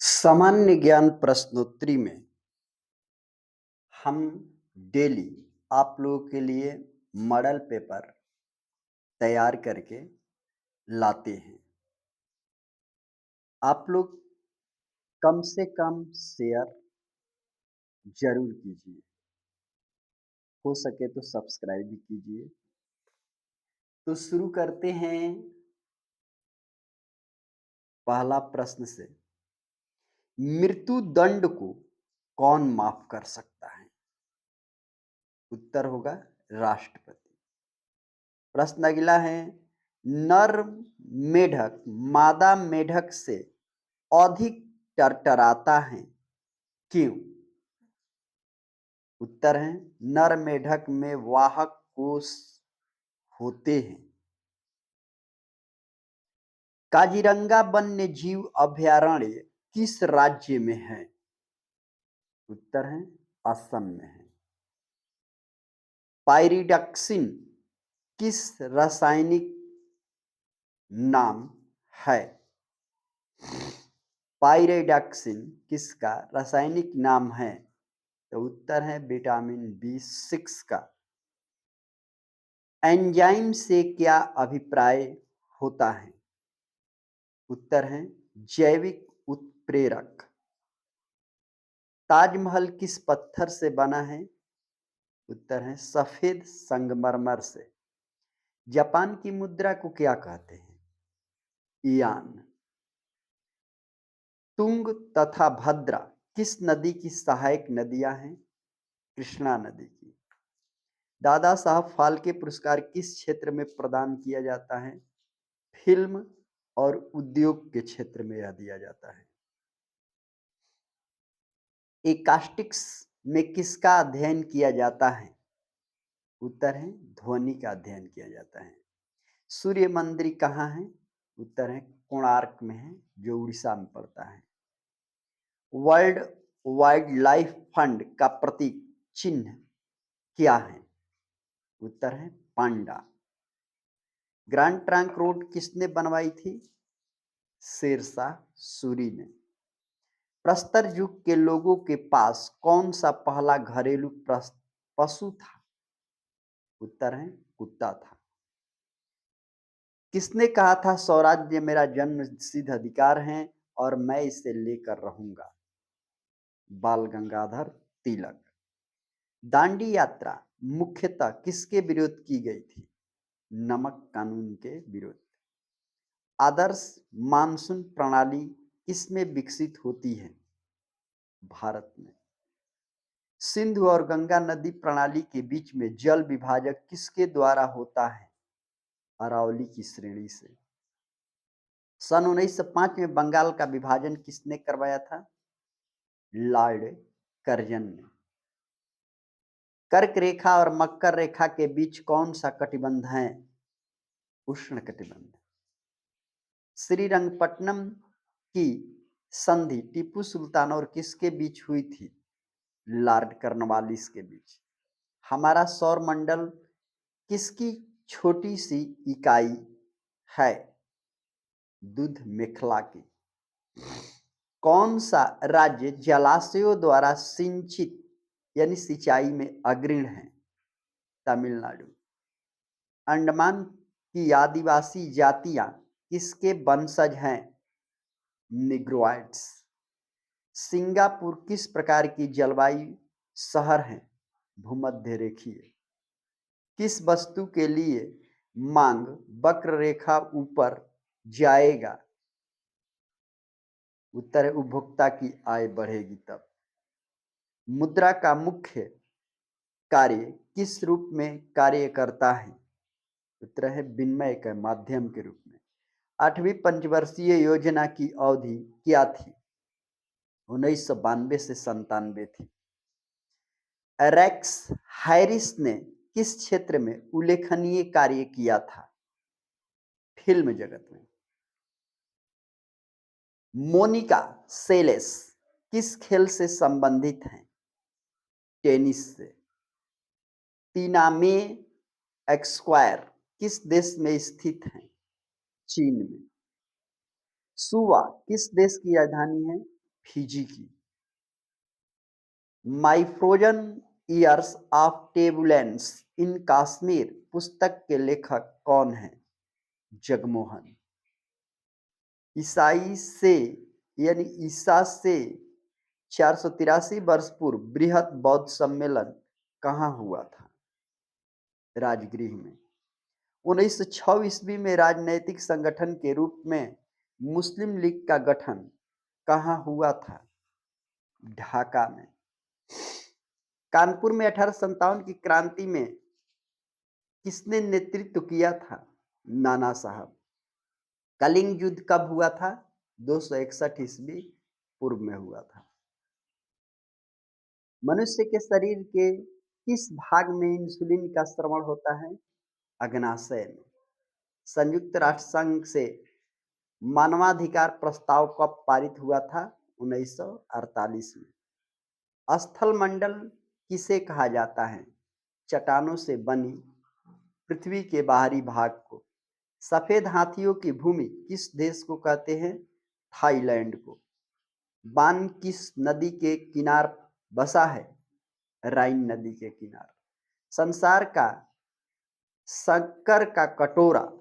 सामान्य ज्ञान प्रश्नोत्तरी में हम डेली आप लोगों के लिए मॉडल पेपर तैयार करके लाते हैं। आप लोग कम से कम शेयर जरूर कीजिए, हो सके तो सब्सक्राइब भी कीजिए। तो शुरू करते हैं पहला प्रश्न से। मृत्यु दंड को कौन माफ कर सकता है? उत्तर होगा राष्ट्रपति। प्रश्न अगला है, नर मेढक मादा मेढक से अधिक टरटराता है, क्यों? उत्तर है, नर मेढक में वाहक कोष होते हैं। काजीरंगा वन्य जीव अभयारण्य किस राज्य में है? उत्तर है, असम में है। पायरिडक्सिन किस रासायनिक नाम है? पायरिडक्सिन किसका रासायनिक नाम है? तो उत्तर है विटामिन B6 का। एंजाइम से क्या अभिप्राय होता है? उत्तर है जैविक उत्प्रेरक। ताजमहल किस पत्थर से बना है? उत्तर है सफेद संगमरमर से। जापान की मुद्रा को क्या कहते हैं? यान। तुंग तथा भद्रा किस नदी की सहायक नदियां हैं? कृष्णा नदी की। दादा साहब फाल्के पुरस्कार किस क्षेत्र में प्रदान किया जाता है? फिल्म और उद्योग के क्षेत्र में यह दिया जाता है। एकास्टिक्स में किसका अध्ययन किया जाता है? उत्तर है ध्वनि का अध्ययन किया जाता है। सूर्य मंदिर कहाँ है? उत्तर है कोणार्क में है, जो उड़ीसा में पड़ता है। वर्ल्ड वाइल्ड लाइफ फंड का प्रतीक चिन्ह क्या है? उत्तर है पांडा। ग्रैंड ट्रंक रोड किसने बनवाई थी? शेरशाह सूरी ने। प्रस्तर युग के लोगों के पास कौन सा पहला घरेलू पशु था? उत्तर है कुत्ता था। किसने कहा था स्वराज्य मेरा जन्म सिद्ध अधिकार है और मैं इसे लेकर रहूंगा? बाल गंगाधर तिलक। दांडी यात्रा मुख्यतः किसके विरोध की गई थी? नमक कानून के विरोध। आदर्श मानसून प्रणाली किसमें विकसित होती है? भारत में। सिंधु और गंगा नदी प्रणाली के बीच में जल विभाजक किसके द्वारा होता है? अरावली की श्रेणी से। सन 1905 में बंगाल का विभाजन किसने करवाया था? लॉर्ड कर्जन ने। कर्क रेखा और मकर रेखा के बीच कौन सा कटिबंध है? उष्ण कटिबंध। श्रीरंगपट्टनम की संधि टीपू सुल्तान और किसके बीच हुई थी? लॉर्ड कर्नवालिस के बीच। हमारा सौर मंडल किसकी छोटी सी इकाई है? दूध मेखला की। कौन सा राज्य जलाशयों द्वारा सिंचित यानी सिंचाई में अग्रणी है? तमिलनाडु। अंडमान की आदिवासी जातियां किसके वंशज हैं? निग्रोइड्स। सिंगापुर किस प्रकार की जलवायु शहर है? भूमध्य रेखीय। किस वस्तु के लिए मांग वक्र रेखा ऊपर जाएगा? उत्तर है उपभोक्ता की आय बढ़ेगी तब। मुद्रा का मुख्य कार्य किस रूप में कार्य करता है? उत्तर है विनिमय के माध्यम के रूप में। 8वीं पंचवर्षीय योजना की अवधि क्या थी? 1992 से 97 थी। रेक्स हैरिस ने किस क्षेत्र में उल्लेखनीय कार्य किया था? फिल्म जगत में। मोनिका सेलेस किस खेल से संबंधित हैं? टेनिस से। तिनामे एक्सक्वायर किस देश में स्थित है? चीन में। सुवा किस देश की राजधानी है? फिजी की। माई फ्रोजन ईयर्स ऑफ टेबुलेंस इन कश्मीर पुस्तक के लेखक कौन हैं? जगमोहन। ईसाई से यानी ईसा से 483 वर्ष पूर्व बृहत बौद्ध सम्मेलन कहाँ हुआ था? राजगृह में। 1906 ईस्वी में राजनैतिक संगठन के रूप में मुस्लिम लीग का गठन कहाँ हुआ था? ढाका में। कानपुर में 1857 की क्रांति में किसने नेतृत्व किया था? नाना साहब। कलिंग युद्ध कब हुआ था? 261 ईस्वी पूर्व में हुआ था। मनुष्य के शरीर के किस भाग में इंसुलिन का स्रवण होता है? अग्नाशय में। संयुक्त राष्ट्र संघ से मानवाधिकार प्रस्ताव कब पारित हुआ था? 1948 में। स्थल मंडल किसे कहा जाता है? चट्टानों से बनी पृथ्वी के बाहरी भाग को। सफेद हाथियों की भूमि किस देश को कहते हैं? थाईलैंड को। बान किस नदी के किनार बसा है? राइन नदी के किनार। संसार का शक्कर का कटोरा,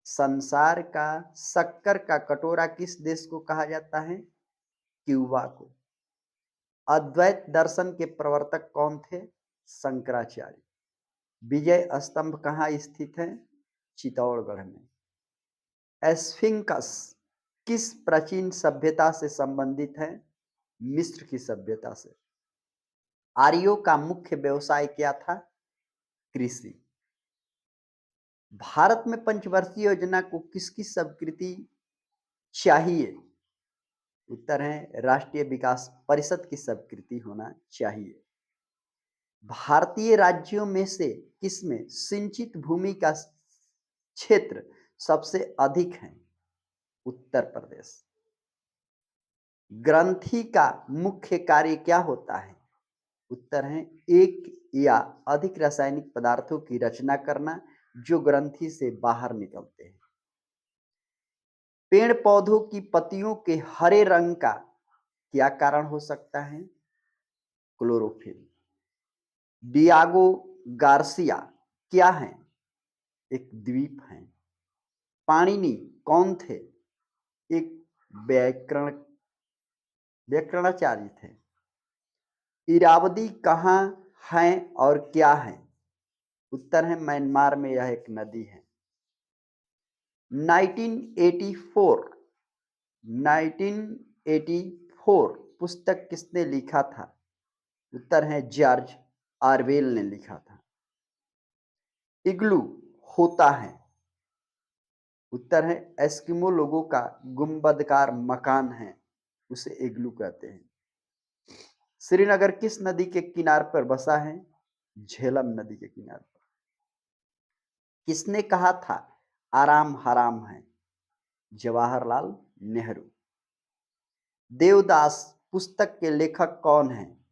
संसार का शक्कर का कटोरा किस देश को कहा जाता है? क्यूबा को। अद्वैत दर्शन के प्रवर्तक कौन थे? शंकराचार्य। विजय स्तंभ कहाँ स्थित है? चित्तौड़गढ़ में। एस्फिंक्स किस प्राचीन सभ्यता से संबंधित है? मिस्र की सभ्यता से। आर्यों का मुख्य व्यवसाय क्या था? कृषि। भारत में पंचवर्षीय योजना को किसकी स्वीकृति चाहिए? उत्तर है राष्ट्रीय विकास परिषद की स्वीकृति होना चाहिए। भारतीय राज्यों में से किसमें सिंचित भूमि का क्षेत्र सबसे अधिक है? उत्तर प्रदेश। ग्रंथि का मुख्य कार्य क्या होता है? उत्तर है एक या अधिक रासायनिक पदार्थों की रचना करना जो ग्रंथि से बाहर निकलते हैं। पेड़ पौधों की पत्तियों के हरे रंग का क्या कारण हो सकता है? क्लोरोफिल। डियागो गार्सिया क्या है? एक द्वीप है। पाणिनि कौन थे? एक व्याकरणाचार्य थे। इरावदी कहाँ है और क्या है? उत्तर है म्यांमार में, यह एक नदी है। 1984 पुस्तक किसने लिखा था? उत्तर है जॉर्ज ऑरवेल ने लिखा था। इग्लू होता है? उत्तर है एस्किमो लोगों का गुंबदकार मकान है, उसे इग्लू कहते हैं। श्रीनगर किस नदी के किनार पर बसा है? झेलम नदी के किनार पर। किसने कहा था आराम हराम है? जवाहरलाल नेहरू। देवदास पुस्तक के लेखक कौन हैं?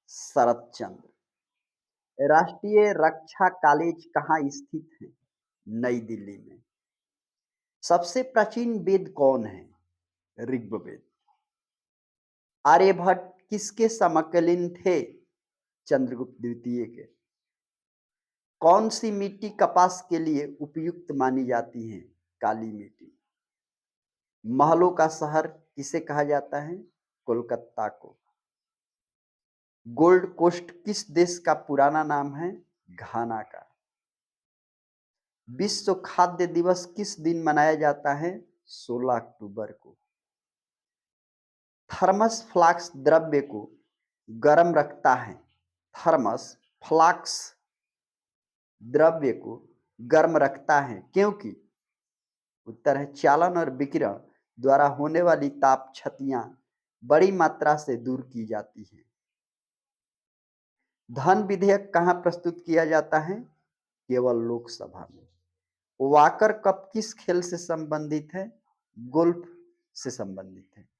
शरत चंद्र। राष्ट्रीय रक्षा कॉलेज कहाँ स्थित है? नई दिल्ली में। सबसे प्राचीन वेद कौन है? ऋग्वेद। आर्यभट्ट किसके समकालीन थे? चंद्रगुप्त द्वितीय के। कौन सी मिट्टी कपास के लिए उपयुक्त मानी जाती है? काली मिट्टी। महलों का शहर किसे कहा जाता है? कोलकाता को। गोल्ड कोस्ट किस देश का पुराना नाम है? घाना का। विश्व खाद्य दिवस किस दिन मनाया जाता है? 16 अक्टूबर को। थर्मस फ्लास्क द्रव्य को गर्म रखता है। थर्मस फ्लास्क द्रव्य को गर्म रखता है क्योंकि? उत्तर है चालन और विकिरण द्वारा होने वाली ताप क्षतियां बड़ी मात्रा से दूर की जाती है। धन विधेयक कहां प्रस्तुत किया जाता है? केवल लोकसभा में। वॉकर कप किस खेल से संबंधित है? गोल्फ से संबंधित है।